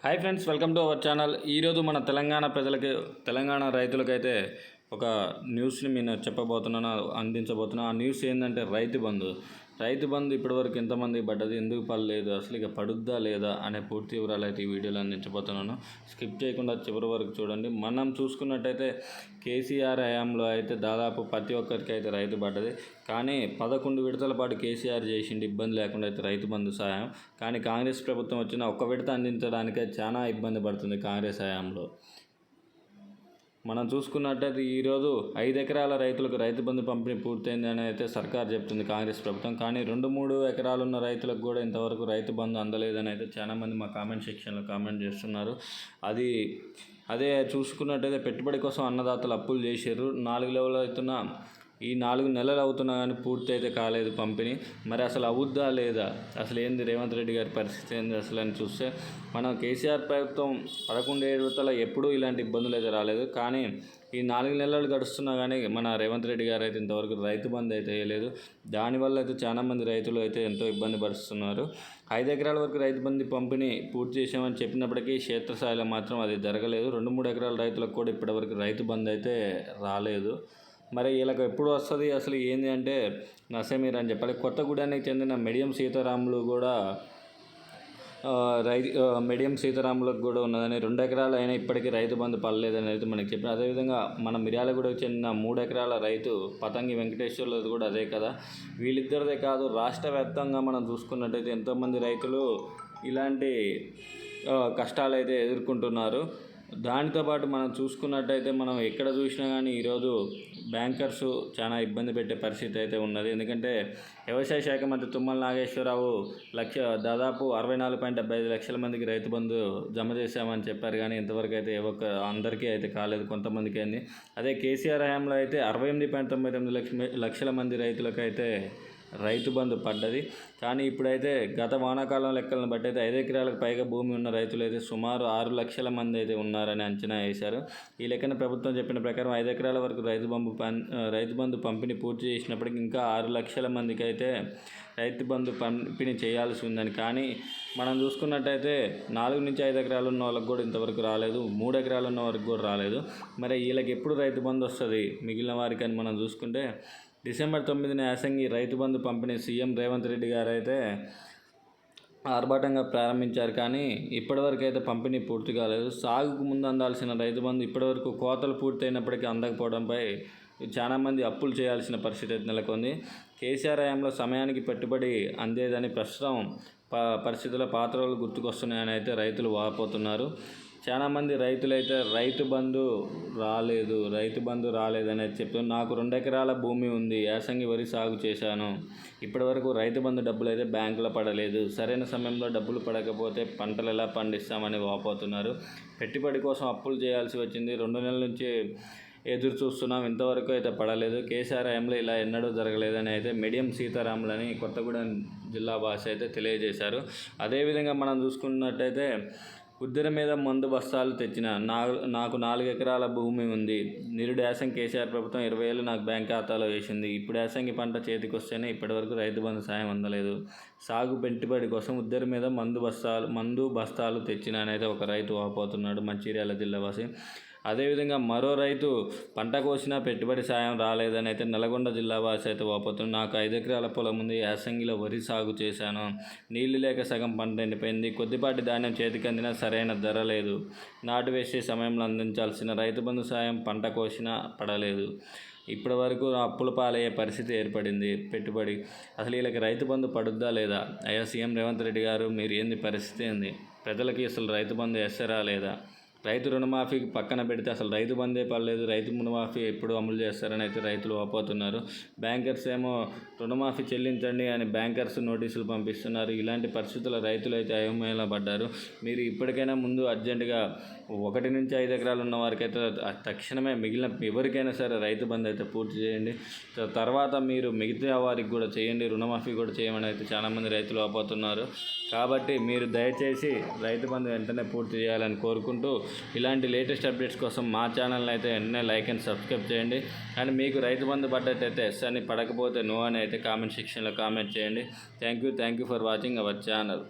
Hi friends, welcome to our channel. ఈరోజు మన తెలంగాణ రైతులకైతే ఒక న్యూస్ని నేను అందించబోతున్నాను. ఆ న్యూస్ ఏంటంటే రైతు బంధు ఇప్పటివరకు ఎంతమంది పడ్డది, ఎందుకు పడలేదు, అసలు ఇక పడుద్దా లేదా అనే పూర్తి వివరాలు అయితే ఈ వీడియోలో అందించబోతున్నాను. స్కిప్ చేయకుండా చివరి వరకు చూడండి. మనం చూసుకున్నట్టయితే కేసీఆర్ హయాంలో అయితే దాదాపు ప్రతి ఒక్కరికి అయితే రైతు పడ్డది. కానీ 11 విడతల పాటు కేసీఆర్ చేసిండి ఇబ్బంది లేకుండా అయితే రైతు బంధు సహాయం. కానీ కాంగ్రెస్ ప్రభుత్వం వచ్చిన ఒక్క విడత అందించడానికే చాలా ఇబ్బంది పడుతుంది కాంగ్రెస్ హయాంలో. మనం చూసుకున్నట్టయితే ఈరోజు 5 ఎకరాల రైతులకు రైతు బంధు పంపిణీ పూర్తయింది అని అయితే సర్కార్ చెప్తుంది కాంగ్రెస్ ప్రభుత్వం. కానీ 2-3 ఎకరాలు ఉన్న రైతులకు కూడా ఇంతవరకు రైతు బంధు అందలేదని అయితే చాలామంది మా కామెంట్ సెక్షన్లో కామెంట్ చేస్తున్నారు. అదే చూసుకున్నట్టయితే పెట్టుబడి కోసం అన్నదాతలు అప్పులు చేశారు. 4 లెవెల్ అవుతున్న ఈ 4 నెలలు అవుతున్నా కానీ పూర్తి అయితే కాలేదు పంపిణీ. మరి అసలు అవుద్దా లేదా, అసలు ఏంది రేవంత్ రెడ్డి గారి పరిస్థితి ఏంది అసలు అని చూస్తే, మనం కేసీఆర్ ప్రభుత్వం 11 విడతల ఎప్పుడూ ఇలాంటి ఇబ్బందులు అయితే రాలేదు. కానీ ఈ 4 నెలలు గడుస్తున్నా కానీ మన రేవంత్ రెడ్డి గారు అయితే ఇంతవరకు రైతు బంధు అయితే వేయలేదు. దానివల్ల అయితే చాలామంది రైతులు అయితే ఎంతో ఇబ్బంది పడుతున్నారు. 5 ఎకరాల వరకు రైతు బంధు పంపిణీ పూర్తి చేసామని చెప్పినప్పటికీ క్షేత్రస్థాయిలో మాత్రం అది జరగలేదు. 2-3 ఎకరాల రైతులకు కూడా ఇప్పటివరకు రైతు బంధు అయితే రాలేదు. మరి వీళ్ళకి ఎప్పుడు వస్తుంది, అసలు ఏంది అంటే నసమీర్ అని చెప్పాలి. కొత్తగూడానికి చెందిన మెడియం సీతారాములకు కూడా ఉన్నదని, 2 ఎకరాలు అయినా ఇప్పటికీ రైతు బంధు పడలేదని అయితే మనకి చెప్పారు. అదేవిధంగా మన మిర్యాలగూడకు చెందిన 3 ఎకరాల రైతు పతంగి వెంకటేశ్వర్లది కూడా అదే కదా. వీళ్ళిద్దరిదే కాదు, రాష్ట్ర వ్యాప్తంగా మనం చూసుకున్నట్టయితే ఎంతోమంది రైతులు ఇలాంటి కష్టాలు అయితే ఎదుర్కొంటున్నారు. దానితో పాటు మనం చూసుకున్నట్టయితే మనం ఎక్కడ చూసినా కానీ ఈరోజు బ్యాంకర్స్ చాలా ఇబ్బంది పెట్టే పరిస్థితి అయితే ఉన్నది. ఎందుకంటే వ్యవసాయ శాఖ మంత్రి తుమ్మల నాగేశ్వరరావు దాదాపు 64.75 లక్షల మందికి రైతు బంధు జమ చేశామని చెప్పారు. కానీ ఇంతవరకు అయితే అందరికీ అయితే కాలేదు, కొంతమందికి అయింది. అదే కేసీఆర్ హయాంలో అయితే 68.98 లక్షల మంది రైతులకు అయితే రైతు బంధు పడ్డది. కానీ ఇప్పుడైతే గత వానాకాలం లెక్కలను బట్టి అయితే 5 ఎకరాలకు పైగా భూమి ఉన్న రైతులు అయితే సుమారు 6 లక్షల మంది అయితే ఉన్నారని అంచనా వేశారు. ఈ లెక్కన ప్రభుత్వం చెప్పిన ప్రకారం 5 ఎకరాల వరకు రైతు బంధు పంపిణీ పూర్తి చేసినప్పటికీ ఇంకా 6 లక్షల మందికి అయితే రైతు బంధు పంపిణీ చేయాల్సి ఉందని. కానీ మనం చూసుకున్నట్టయితే 4-5 ఎకరాలు ఉన్న వాళ్ళకి కూడా ఇంతవరకు రాలేదు, 3 ఎకరాలు ఉన్న వారికి కూడా రాలేదు. మరి వీళ్ళకి ఎప్పుడు రైతు బంధు వస్తుంది మిగిలిన వారికి అని మనం చూసుకుంటే, డిసెంబర్ 9న యాసంగి రైతు బంధు పంపిణీ సీఎం రేవంత్ రెడ్డి గారు అయితే ఆర్భాటంగా ప్రారంభించారు. కానీ ఇప్పటివరకు అయితే పంపిణీ పూర్తి కాలేదు. సాగుకు ముందు అందాల్సిన రైతు బంధు ఇప్పటివరకు కోతలు పూర్తయినప్పటికీ అందకపోవడంపై చాలామంది అప్పులు చేయాల్సిన పరిస్థితి అయితే నెలకొంది. కేసీఆర్ హయాంలో సమయానికి పెట్టుబడి అందేదని ప్రస్తుతం పరిస్థితుల్లో పాత రోజులు గుర్తుకొస్తున్నాయని అయితే రైతులు వాపోతున్నారు. చాలామంది రైతులైతే రైతు బంధు రాలేదని చెప్తున్నారు. నాకు 2 ఎకరాల భూమి ఉంది, యాసంగి వరి సాగు చేశాను, ఇప్పటివరకు రైతు బంధు డబ్బులు అయితే బ్యాంకులో పడలేదు, సరైన సమయంలో డబ్బులు పడకపోతే పంటలు ఎలా పండిస్తామని వాపోతున్నారు. పెట్టుబడి కోసం అప్పులు చేయాల్సి వచ్చింది, 2 నెలల నుంచి ఎదురు చూస్తున్నాం, ఇంతవరకు అయితే పడలేదు. కేసీఆర్ హయాంలో ఇలా ఎన్నడూ జరగలేదని అయితే మెడియం సీతారాములని కొత్తగూడెం జిల్లా భాష అయితే తెలియజేశారు. అదేవిధంగా మనం చూసుకున్నట్టయితే ఉద్దెర మీద మందు బస్తాలు తెచ్చిన నాకు 4 ఎకరాల భూమి ఉంది, నిరుడు యాసంగి కేసీఆర్ ప్రభుత్వం 20,000 నాకు బ్యాంక్ ఖాతాలో వేసింది, ఇప్పుడు యాసంగి పంట చేతికి వస్తేనే ఇప్పటివరకు రైతు బంధు సాయం అందలేదు, సాగు పెట్టుబడి కోసం ఉద్దెర మీద మందు బస్తాలు తెచ్చిన అనేది ఒక రైతు వాపోతున్నాడు, మంచిర్యాల జిల్లా వాసి. అదేవిధంగా మరో రైతు పంట కోసినా పెట్టుబడి సాయం రాలేదని అయితే నల్గొండ జిల్లా వాసి అయితే వాపోతుంది. నాకు 5 ఎకరాల పొలం ఉంది, యాసంగిలో వరి సాగు చేశాను, నీళ్లు లేక సగం పంట ఎండిపోయింది, కొద్దిపాటి ధాన్యం చేతికి అందినా సరైన ధర లేదు, నాటు వేసే సమయంలో అందించాల్సిన రైతు బంధు సాయం పంట కోసినా పడలేదు, ఇప్పటి వరకు అప్పుల పాలయ్యే పరిస్థితి ఏర్పడింది. పెట్టుబడి అసలు వీళ్ళకి రైతు బంధు పడుద్దా లేదా? అయ్యా సీఎం రేవంత్ రెడ్డి గారు, మీరు ఏంది పరిస్థితి ఏంది? ప్రజలకి అసలు రైతు బంధు వేస్తారా లేదా? రైతు రుణమాఫీకి పక్కన పెడితే అసలు రైతు బంధే పడలేదు, రైతు రుణమాఫీ ఎప్పుడు అమలు చేస్తారని అయితే రైతులు వాపోతున్నారు. బ్యాంకర్స్ ఏమో రుణమాఫీ చెల్లించండి అని బ్యాంకర్స్ నోటీసులు పంపిస్తున్నారు. ఇలాంటి పరిస్థితుల్లో రైతులు అయితే అయోమయంలో పడ్డారు. మీరు ఇప్పటికైనా ముందు అర్జెంటుగా 1-5 ఎకరాలు ఉన్న వారికి అయితే తక్షణమే మిగిలిన ఎవరికైనా సరే రైతు బంధు అయితే పూర్తి చేయండి. తర్వాత మీరు మిగతా వారికి కూడా చేయండి, రుణమాఫీ కూడా చేయమని అయితే చాలామంది రైతులు వాపోతున్నారు. కాబట్టి మీరు దయచేసి రైతు బంధు వెంటనే పూర్తి చేయాలని కోరుకుంటూ, ఇలాంటి లేటెస్ట్ అప్డేట్స్ కోసం మా ఛానల్ని అయితే వెంటనే లైక్ అండ్ సబ్స్క్రైబ్ చేయండి. అండ్ మీకు రైతు బంధు పడ్డట్టయితే ఎస్ అని, పడకపోతే నో అని అయితే కామెంట్ సెక్షన్లో కామెంట్ చేయండి. Thank you for watching our channel.